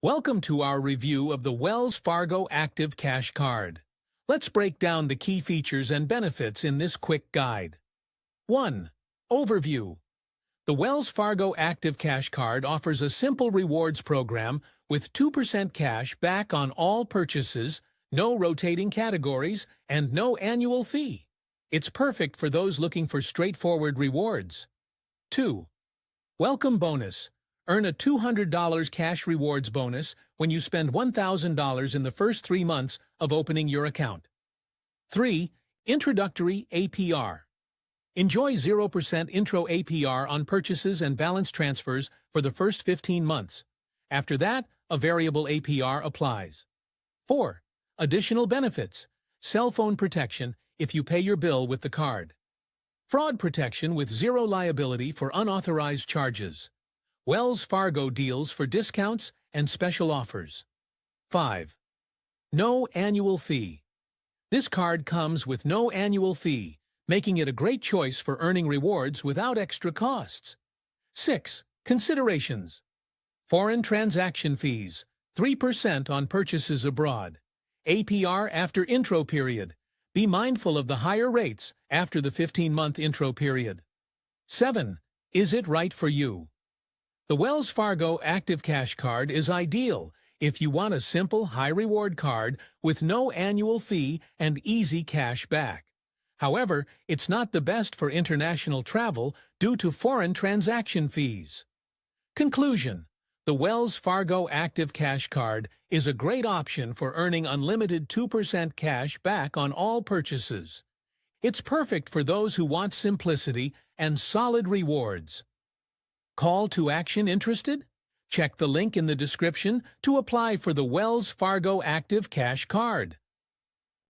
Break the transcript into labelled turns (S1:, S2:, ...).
S1: Welcome to our review of the Wells Fargo Active Cash Card. Let's break down the key features and benefits in this quick guide. 1. Overview. The Wells Fargo Active Cash Card offers a simple rewards program with 2% cash back on all purchases, no rotating categories, and no annual fee. It's perfect for those looking for straightforward rewards. 2. Welcome bonus. Earn a $200 cash rewards bonus when you spend $1,000 in the first 3 months of opening your account. 3. Introductory APR. Enjoy 0% Intro APR on purchases and balance transfers for the first 15 months. After that, a variable APR applies. 4. Additional benefits. Cell phone protection if you pay your bill with the card. Fraud protection with zero liability for unauthorized charges. Wells Fargo deals for discounts and special offers. 5. No annual fee. This card comes with no annual fee, making it a great choice for earning rewards without extra costs. 6. Considerations. Foreign transaction fees, 3% on purchases abroad. APR after intro period. Be mindful of the higher rates after the 15-month intro period. 7. Is it right for you? The Wells Fargo Active Cash Card is ideal if you want a simple, high-reward card with no annual fee and easy cash back. However, it's not the best for international travel due to foreign transaction fees. Conclusion. The Wells Fargo Active Cash Card is a great option for earning unlimited 2% cash back on all purchases. It's perfect for those who want simplicity and solid rewards. Call to action interested? Check the link in the description to apply for the Wells Fargo Active Cash Card.